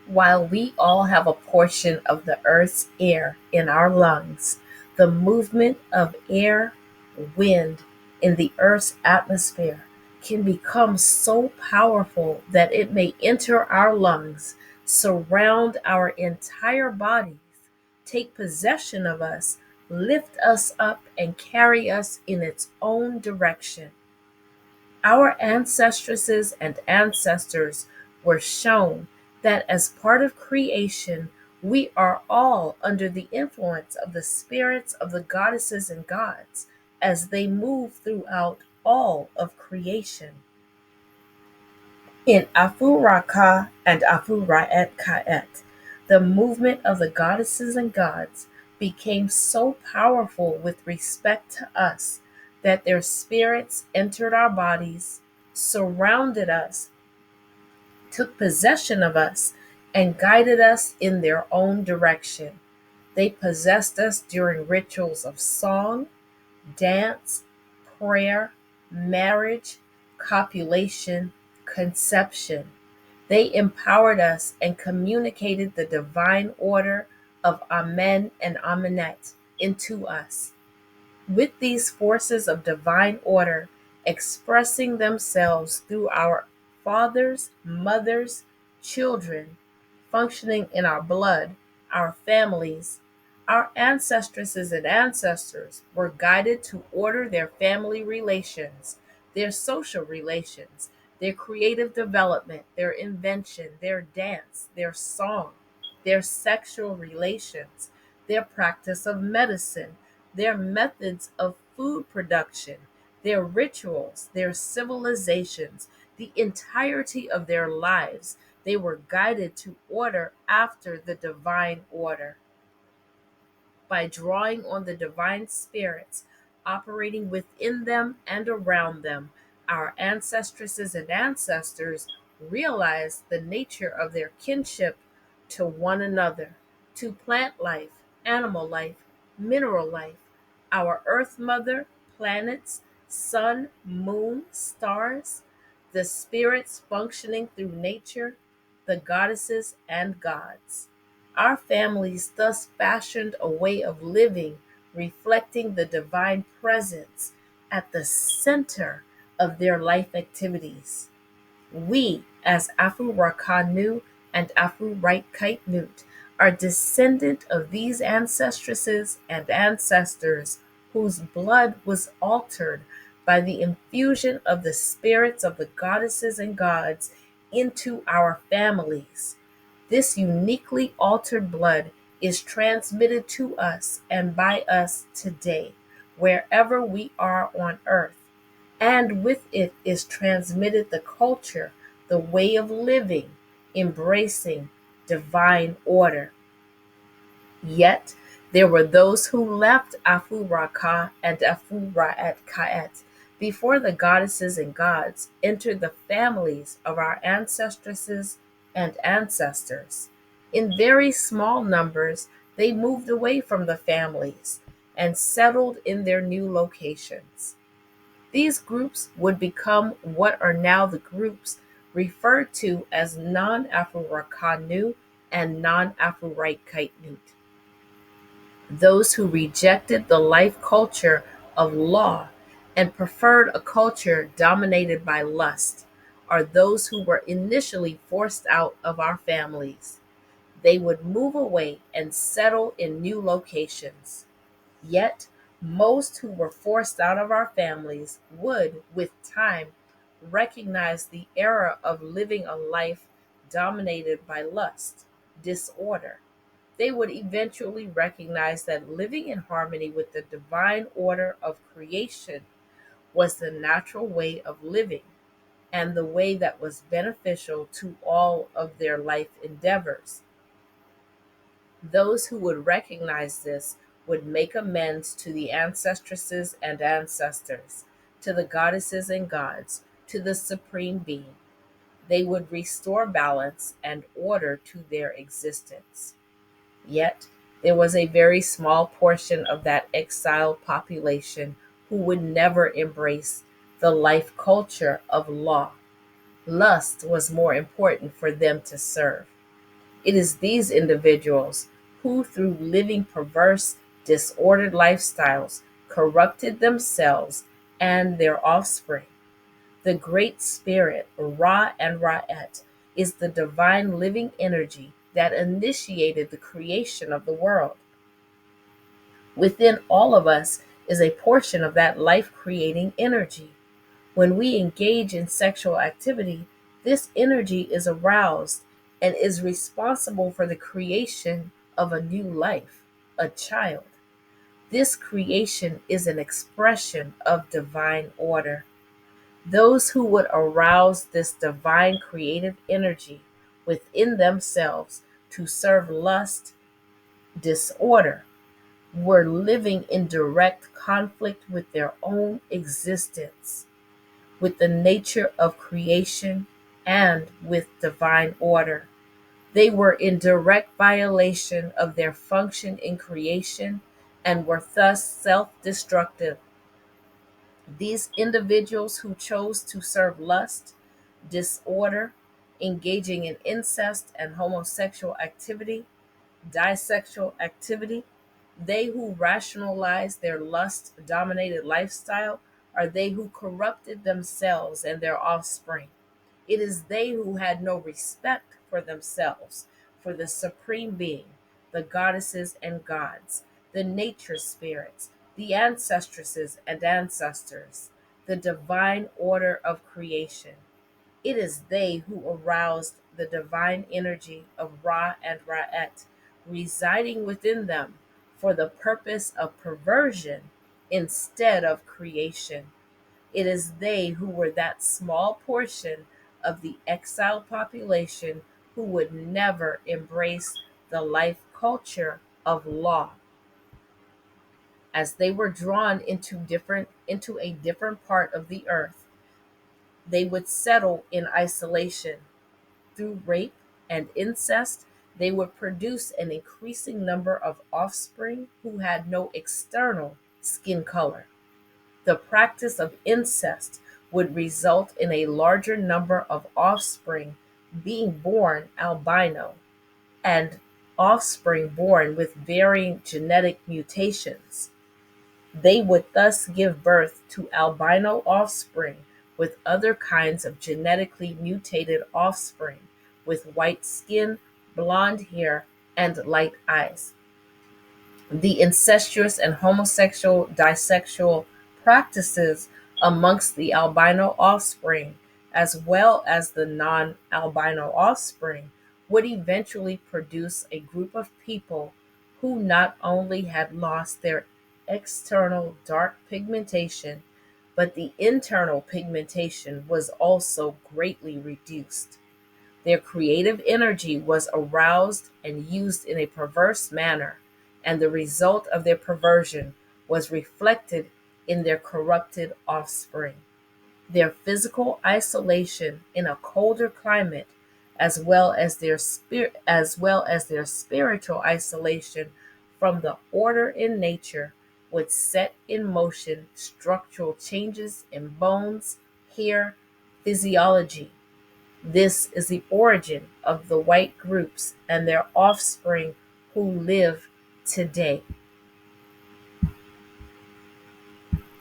While we all have a portion of the earth's air in our lungs, the movement of air, wind in the earth's atmosphere can become so powerful that it may enter our lungs, surround our entire bodies, take possession of us, lift us up, and carry us in its own direction. Our ancestresses and ancestors were shown that as part of creation, we are all under the influence of the spirits of the goddesses and gods as they move throughout all of creation. In Afu Raka and Afu Ra'et Ka'et, the movement of the goddesses and gods became so powerful with respect to us that their spirits entered our bodies, surrounded us, took possession of us, and guided us in their own direction. They possessed us during rituals of song, dance, prayer, marriage, copulation, conception. They empowered us and communicated the divine order of Amen and Amenet into us. With these forces of divine order expressing themselves through our fathers, mothers, children, functioning in our blood, our families, our ancestresses and ancestors were guided to order their family relations, their social relations, their creative development, their invention, their dance, their song, their sexual relations, their practice of medicine, their methods of food production, their rituals, their civilizations, the entirety of their lives. They were guided to order after the divine order by drawing on the divine spirits operating within them and around them. Our ancestresses and ancestors realized the nature of their kinship to one another, to plant life, animal life, mineral life, our earth mother, planets, sun, moon, stars, the spirits functioning through nature, the goddesses and gods. Our families thus fashioned a way of living reflecting the divine presence at the center of their life activities. We, as Afu Rakanu and Afu Right Kite Newt, are descendant of these ancestresses and ancestors whose blood was altered by the infusion of the spirits of the goddesses and gods into our families. This uniquely altered blood is transmitted to us and by us today, wherever we are on earth. And with it is transmitted the culture, the way of living, embracing divine order. Yet there were those who left Afu Raka and Afu Ra'et Ka'et before the goddesses and gods entered the families of our ancestresses and ancestors. In very small numbers, they moved away from the families and settled in their new locations. These groups would become what are now the groups referred to as non-Afro-Rakanu and non-Afro-Kite those who rejected the life culture of law and preferred a culture dominated by lust are those who were initially forced out of our families. They would move away and settle in new locations. Yet, most who were forced out of our families would, with time, recognize the error of living a life dominated by lust, disorder. They would eventually recognize that living in harmony with the divine order of creation was the natural way of living and the way that was beneficial to all of their life endeavors. Those who would recognize this would make amends to the ancestresses and ancestors, to the goddesses and gods, to the Supreme Being. They would restore balance and order to their existence. Yet, there was a very small portion of that exiled population who would never embrace the life culture of law. Lust was more important for them to serve. It is these individuals who, through living perverse, disordered lifestyles, corrupted themselves and their offspring. The Great Spirit, Ra and Ra'et, is the divine living energy that initiated the creation of the world. Within all of us is a portion of that life creating energy. When we engage in sexual activity, this energy is aroused and is responsible for the creation of a new life, a child. This creation is an expression of divine order. Those who would arouse this divine creative energy within themselves to serve lust, disorder, were living in direct conflict with their own existence, with the nature of creation, and with divine order. They were in direct violation of their function in creation and were thus self destructive. These individuals who chose to serve lust, disorder, engaging in incest and homosexual activity, disexual activity, they who rationalized their lust dominated lifestyle are they who corrupted themselves and their offspring. It is they who had no respect for themselves, for the supreme being, the goddesses and gods, the nature spirits, the ancestresses and ancestors, the divine order of creation. It is they who aroused the divine energy of Ra and Ra'et, residing within them for the purpose of perversion instead of creation. It is they who were that small portion of the exiled population who would never embrace the life culture of law. As they were drawn into a different part of the earth, they would settle in isolation. Through rape and incest, they would produce an increasing number of offspring who had no external skin color. The practice of incest would result in a larger number of offspring being born albino and offspring born with varying genetic mutations. They would thus give birth to albino offspring with other kinds of genetically mutated offspring with white skin, blonde hair, and light eyes. The incestuous and homosexual disexual practices amongst the albino offspring, as well as the non albino offspring, would eventually produce a group of people who not only had lost their external dark pigmentation, but the internal pigmentation was also greatly reduced. Their creative energy was aroused and used in a perverse manner, and the result of their perversion was reflected in their corrupted offspring. Their physical isolation in a colder climate, as well as their spiritual isolation from the order in nature, would set in motion structural changes in bones, hair, physiology. This is the origin of the white groups and their offspring who live today.